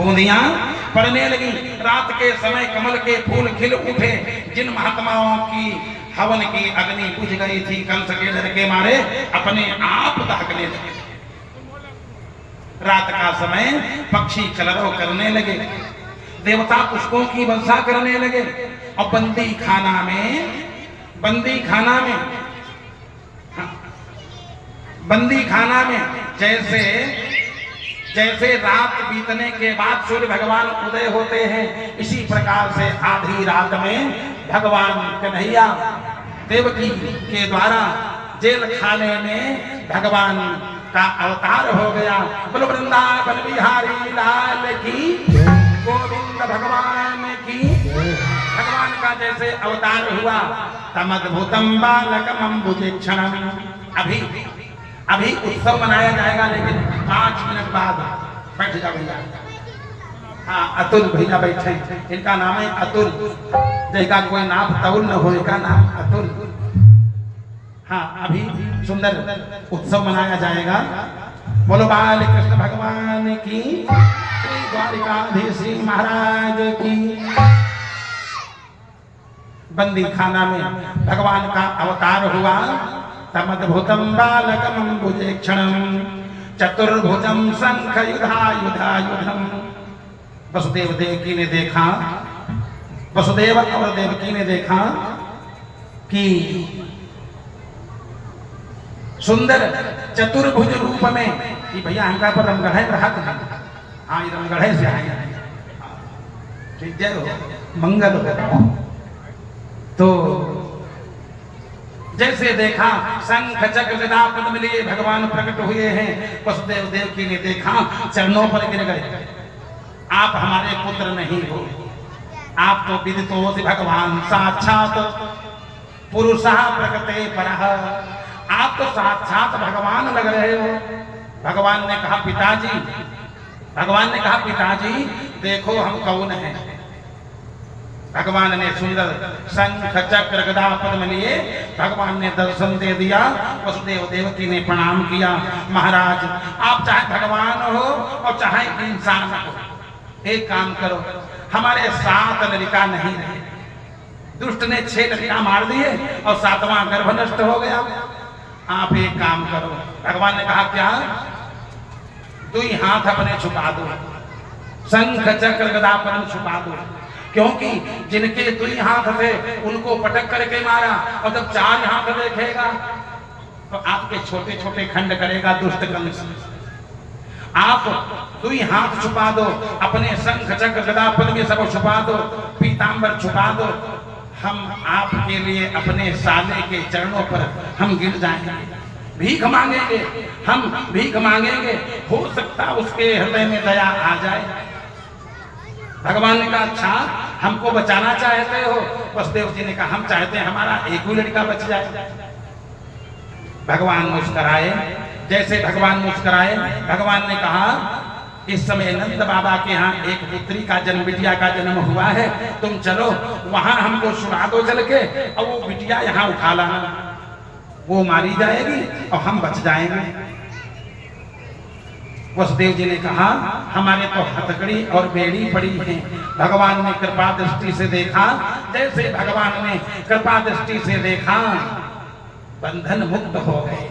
बूंदियां पड़ने लगी। रात के समय कमल के फूल खिल उठे। जिन महात्माओं की हवन की अग्नि बुझ गई थी, कंस के डर के मारे अपने आप दहकने लगे। रात का समय पक्षी कलरव करने लगे, देवता पुष्पों की वर्षा करने लगे। और बंदी खाना में जैसे रात बीतने के बाद सूर्य भगवान उदय होते हैं, इसी प्रकार से आधी रात में भगवान कन्हैया देवकी के द्वारा जेल खाने में भगवान का अवतार हो गया। बोलो वृंदावन बिहारी लाल की, गोविंद भगवान की। भगवान का जैसे अवतार हुआ, तमद्भुतम बालकम बुजेक्षणम। अभी उत्सव मनाया जाएगा, लेकिन 5 मिनट बाद बैठ जा भैया। हाँ, अतुल भैया बैठे, इनका नाम है अतुल। जिनका कोई नाम तउल न हो, इनका नाम अतुल। हाँ, अभी सुंदर उत्सव मनाया जाएगा। बोलो बाल कृष्ण भगवान की, श्री द्वारिकाधीश महाराज की। बंदी खाना में भगवान का अवतार हुआ। तमद्भुतम बालकम बुजेक्षणम, चतुर्भुजम शंख युधायुधम। वसुदेव देवकी ने देखा, वसुदेव और देवकी ने देखा कि सुंदर चतुर्भुज रूप में, कि भैया हमका पर रमगढ़े रहत है। हाँ, ये रमगढ़े से आए हैं। ठीक, जय हो, मंगल हो। तो जैसे देखा, शंख चक्र गदा पद्म लिए भगवान प्रकट हुए हैं। वसुदेव देवकी ने देखा, चरणों पर गिर गए। आप हमारे पुत्र नहीं हो, आप तो विदितोऽसि भगवान साक्षात पुरुषः प्रकृते परः। आप तो साक्षात भगवान लग रहे हो। भगवान ने कहा पिताजी देखो हम कौन हैं। भगवान ने सुंदर शंख चक्र गदा पद्म लिए भगवान ने दर्शन दे दिया। वसुदेव देवकी ने प्रणाम किया। महाराज, आप चाहे भगवान हो और चाहे इंसान हो, एक काम करो, हमारे 7 लड़का नहीं रहे। दुष्ट ने 6 लड़का मार दिए और 7वां गर्भ नष्ट हो गया। आप एक काम करो। भगवान ने कहा क्या? 2 हाथ अपने छुपा दो, शंख चक्र गदा पद्म छुपा दो। क्योंकि जिनके 2 हाथ थे उनको पटक करके मारा, और जब 4 हाथ देखेगा तो आपके छोटे छोटे खंड करेगा दुष्ट कंस। आप 2 हाथ छुपा दो, अपने शंख चक्र गदा पद्म सब छुपा दो, पीतांबर छुपा दो। हम आपके लिए अपने साले के चरणों पर हम गिर जाएंगे, भीख मांगेंगे, हम भीख मांगेंगे। हो सकता उसके हृदय में दया आ जाए। भगवान ने कहा अच्छा, हमको बचाना चाहते हो? वसुदेव जी ने कहा हम चाहते हैं हमारा एक ही लड़का बच जाए। भगवान मुस्कुराए। जैसे भगवान मुस्कुराए, भगवान ने कहा इस समय नंद बाबा के यहाँ एक पुत्री का जन्म, बिटिया का जन्म हुआ है। तुम चलो वहां हमको सुना दो चल के, और वो बिटिया यहाँ उठा लाना। वो मारी जाएगी और हम बच जाएंगे। वसुदेव जी ने कहा हमारे तो हथकड़ी और बेड़ी पड़ी है। भगवान ने कृपा दृष्टि से देखा। जैसे भगवान ने कृपा दृष्टि से देखा, बंधन मुक्त हो गए।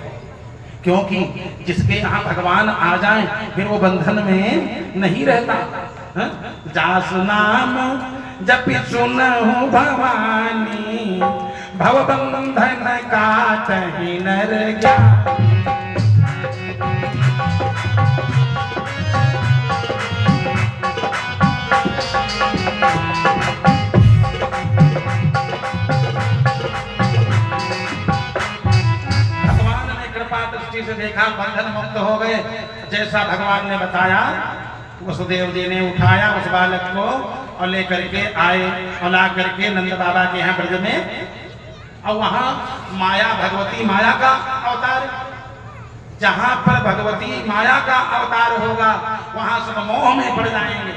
क्योंकि जिसके यहाँ भगवान आ जाए फिर वो बंधन में नहीं रहता। जास नाम जपि सुनहु भवानी, भव बंधन काटहि नर ज्ञानी। से देखा, बंधन मुक्त हो गए। जैसा भगवान ने बताया, वसुदेव जी ने उठाया उस बालक को और लेकर के आए, और ला करके नंद बाबा के यहाँ ब्रज में। और वहां माया, भगवती माया का अवतार। जहां पर भगवती माया का अवतार होगा वहां सब मोह में पड़ जाएंगे,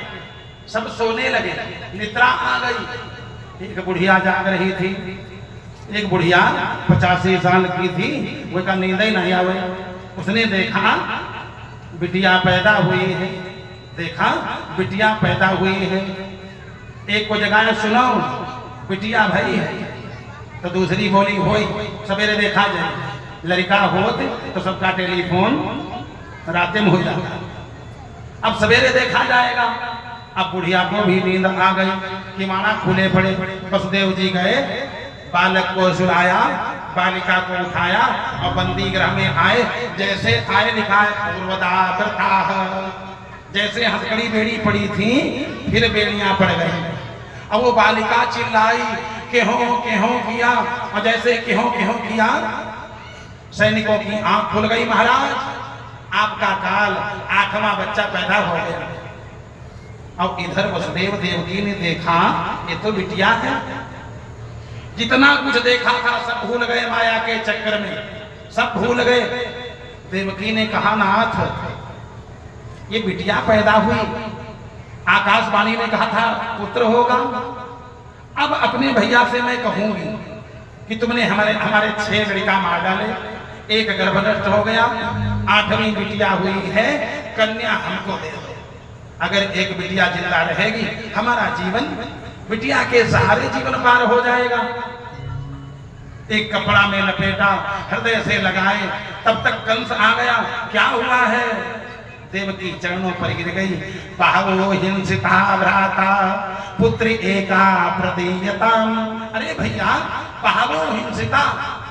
सब सोने लगे। निद्रा आ गई। एक बुढ़िया जाग रही थी, एक बुढ़िया 85 साल की थी, वो का नींद ही नहीं आवे। उसने देखा बिटिया पैदा हुई है, देखा बिटिया पैदा हुई है, एक को जगह सुनो बिटिया भाई है, तो दूसरी बोली होई सवेरे देखा जाए, लड़का होत तो सबका टेलीफोन रात में हो जाता, अब सवेरे देखा जाएगा। अब बुढ़िया को भी नींद आ गई कि माना खुले पड़े। वसुदेव जी गए, बालक को सुलाया, बालिका को उठाया और बंदी गृह में आए। जैसे आए लिखा है पूर्वदा, जैसे हथकड़ी बेड़ी पड़ी थी फिर बेड़ियां पड़ गई। अब वो बालिका चिल्लाई केहों किया, और जैसे केहों किया सैनिकों की आंख खुल गई, महाराज आपका काल 8वां बच्चा पैदा हो गया। अब इधर वसुदेव देवकी ने देखा ये तो बिटिया है, जितना कुछ देखा था सब भूल गए, माया के चक्कर में सब भूल गए। देवकी ने कहा नाथ ये बिटिया पैदा हुई, आकाशवाणी ने कहा था पुत्र होगा। अब अपने भैया से मैं कहूंगी कि तुमने हमारे 6 लड़का मार डाले, एक गर्भनष्ट हो गया, 8वीं बिटिया हुई है, कन्या हमको दे दो। अगर एक बिटिया जिंदा रहेगी हमारा जीवन बिटिया के सहारे जीवन पार हो जाएगा। एक कपड़ा में लपेटा, हृदय से लगाए, तब तक कंस आ गया। क्या हुआ है? देवकी चरणों पर गिर गई। बाहो हिंसिता भ्राता पुत्र एका प्रदीयताम। अरे भैया बाहो हिंसिता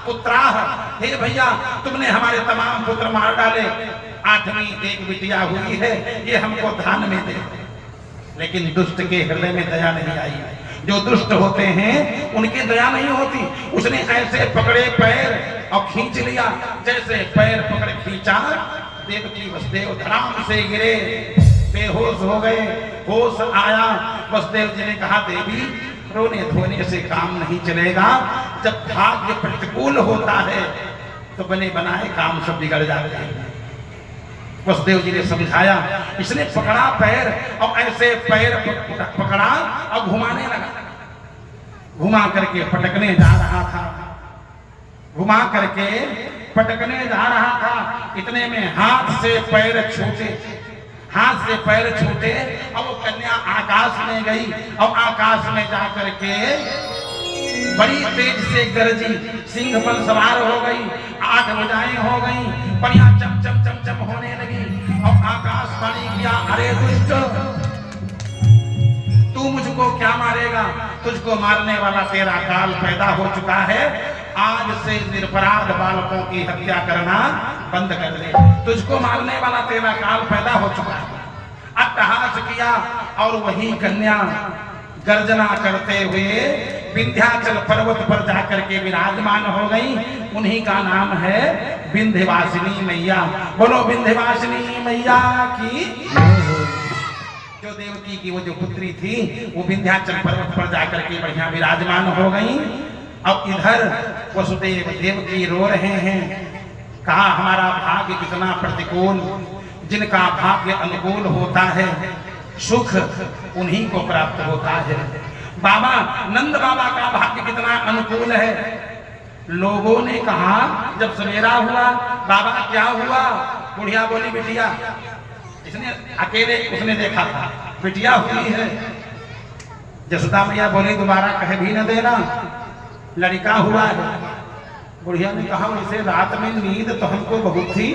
पुत्राह, हे भैया तुमने हमारे तमाम पुत्र मार डाले, 8वीं एक बिटिया हुई है, ये हमको दान में दे। लेकिन दुष्ट के हृदय में दया नहीं आई। जो दुष्ट होते हैं उनकी दया नहीं होती। उसने ऐसे पकड़े पैर और खींच लिया, जैसे पैर पकड़ खींचा, देवकी वसुदेव धड़ाम से गिरे, बेहोश हो गए। होश आया, वसुदेव जी ने कहा देवी रोने धोने से काम नहीं चलेगा, जब भाग्य प्रतिकूल होता है तो बने बनाए काम सब बिगड़ जाते हैं। वसुदेव जी ने समझाया, इसने पकड़ा पैर और ऐसे पैर पकड़ा और घुमाने लगा, घुमा करके पटकने जा रहा था, घुमा करके पटकने जा रहा था। इतने में हाथ से पैर छूटे, हाथ से पैर छूटे और वो कन्या आकाश में गई और आकाश में जा करके बड़ी तेज से गरजी, सिंह पर सवार हो गई, 8 भुजाएं हो गई, बढ़िया चम चम चम चम होने लगी और आकाशवाणी किया, अरे दुष्ट तू मुझको क्या मारेगा? तुझको मारने वाला तेरा काल पैदा हो चुका है। आज से निरपराध बालकों की हत्या करना बंद कर दे। तुझको मारने वाला तेरा काल पैदा हो चुका है। अट्टहास किया और वही कन्या गर्जना करते हुए विंध्याचल पर्वत पर जाकर के विराजमान हो गई। उन्हीं का नाम है विंध्यवासिनी मैया। बोलो विंध्यवासिनी मैया की। जो देवकी की वो जो पुत्री थी वो विंध्याचल पर्वत पर जाकर के बढ़िया विराजमान हो गई। अब इधर वसुदेव देवकी रो रहे हैं, कहा हमारा भाग्य कितना प्रतिकूल। जिनका भाग्य अनुकूल होता है सुख उन्हीं को प्राप्त होता है। बाबा नंद बाबा का भाग्य कितना अनुकूल है। लोगों ने कहा जब सवेरा हुआ, बाबा क्या हुआ? बुढ़िया बोली बिटिया, इसने अकेले उसने देखा था, बिटिया हुई है। जसोदा मैया बोली दोबारा कह भी न देना, लड़का हुआ है। बुढ़िया ने कहा इसे रात में नींद तो हमको बहुत थी,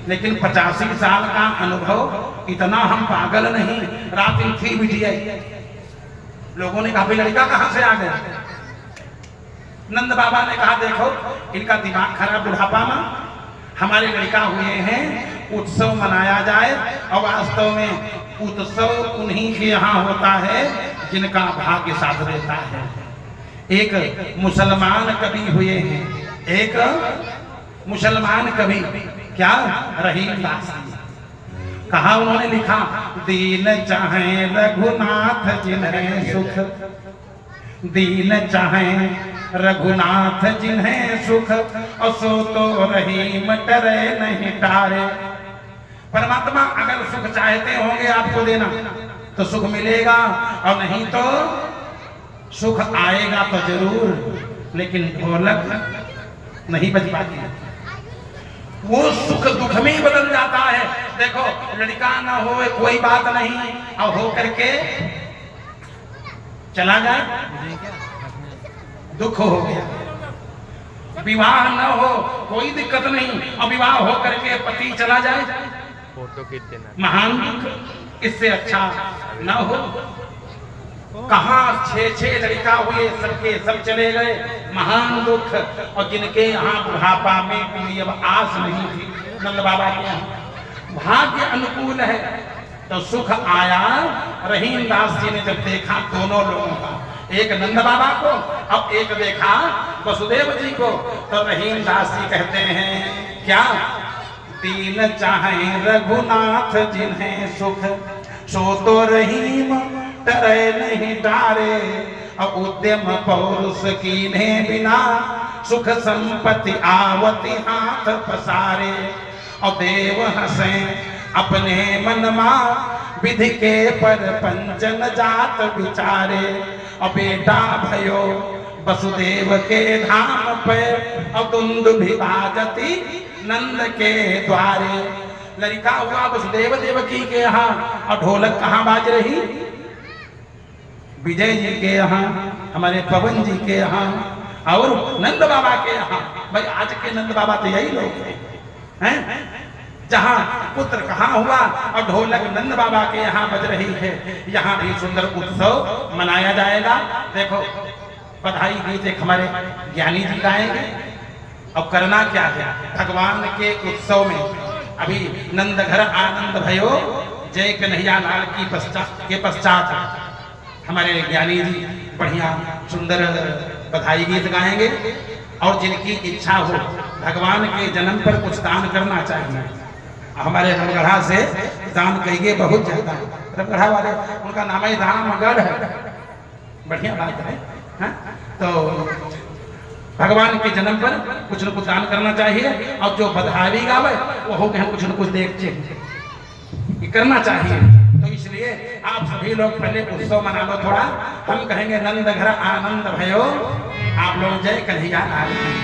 लेकिन 85 साल का अनुभव, इतना हम पागल नहीं, रात में थी बिटिया। लोगों ने कहा भाई लड़का कहां से आ गया? नंद बाबा ने कहा देखो इनका दिमाग खराब, बुढ़ापा में हमारे लड़का हुए हैं, उत्सव मनाया जाए। और वास्तव में उत्सव उन्हीं के यहाँ होता है जिनका भाग्य साथ देता है। एक मुसलमान कवि हुए हैं, एक मुसलमान कवि, क्या रहीम दास, कहा उन्होंने लिखा दीन चाहे रघुनाथ जिन्हें सुख, दीन चाहे रघुनाथ जिन्हें सुख, असो तो रहीम डरे नहीं टारे। परमात्मा अगर सुख चाहते होंगे आपको देना तो सुख मिलेगा, और नहीं तो सुख आएगा तो जरूर, लेकिन ढोलक नहीं बज पाती। वो सुख दुख में ही बदल जाता है। देखो लड़का ना हो कोई बात नहीं, और हो करके चला जाए दुख हो गया। विवाह न हो कोई दिक्कत नहीं, और विवाह हो करके पति चला जाए फोटो खींच देना, महान दुख। इससे अच्छा न हो। कहाँ 6 लड़का हुए, सबके सब चले गए, महान दुख। और जिनके यहाँ बुढ़ापा में कोई अब आस नहीं थी, नंद बाबा के यहाँ भाग्य अनुकूल है तो सुख आया। रहीम दास जी ने जब देखा दोनों लोगों का, एक नंद बाबा को अब एक देखा वसुदेव जी को, तो रहीम दास जी कहते हैं क्या, दीन चाहे रघुनाथ जिन्हें सुख, सो तो रहीम डरे नहीं डारे। और उद्यम पौरुष कीन्हे बिना, सुख संपत्ति आवती हाथ पसारे। और देव हंसे अपने मन मा, विधि के पर पंचन जात विचारे। और बेटा भयो वसुदेव के धाम पे, और दुंदुभि बाजती नंद के द्वारे। लड़का हुआ वसुदेव देवकी के यहाँ, और ढोलक कहाँ बाज रही, विजय जी के यहाँ, हमारे पवन जी के यहाँ, और नंद बाबा के यहाँ। भाई आज के नंद बाबा तो यही लोग हैं, जहाँ पुत्र कहाँ हुआ और ढोलक नंद बाबा के यहाँ बज रही है। यहाँ भी सुंदर उत्सव मनाया जाएगा। देखो बधाई गीत एक हमारे ज्ञानी जी गाएंगे। अब करना क्या है, भगवान के उत्सव में अभी नंद घर आनंद भयो, जय कन्हैया लाल की पश्चात हमारे ज्ञानी जी बढ़िया सुंदर बधाई गीत गाएंगे। और जिनकी इच्छा हो भगवान के जन्म पर कुछ दान करना चाहिए। हमारे रमगढ़ा से दान कहिए बहुत ज्यादा, रमगढ़ा वाले उनका नाम ही रामगढ़ है, बढ़िया बात है, हा? तो भगवान के जन्म पर कुछ न कुछ दान करना चाहिए। और जो बधाई गावे वो हो गए कुछ न कुछ देखते करना चाहिए। तो इसलिए आप सभी लोग पहले उत्सव मना लो थोड़ा। हम कहेंगे नंद घर आनंद भयो, आप लोग जय कन्हैया लाल की।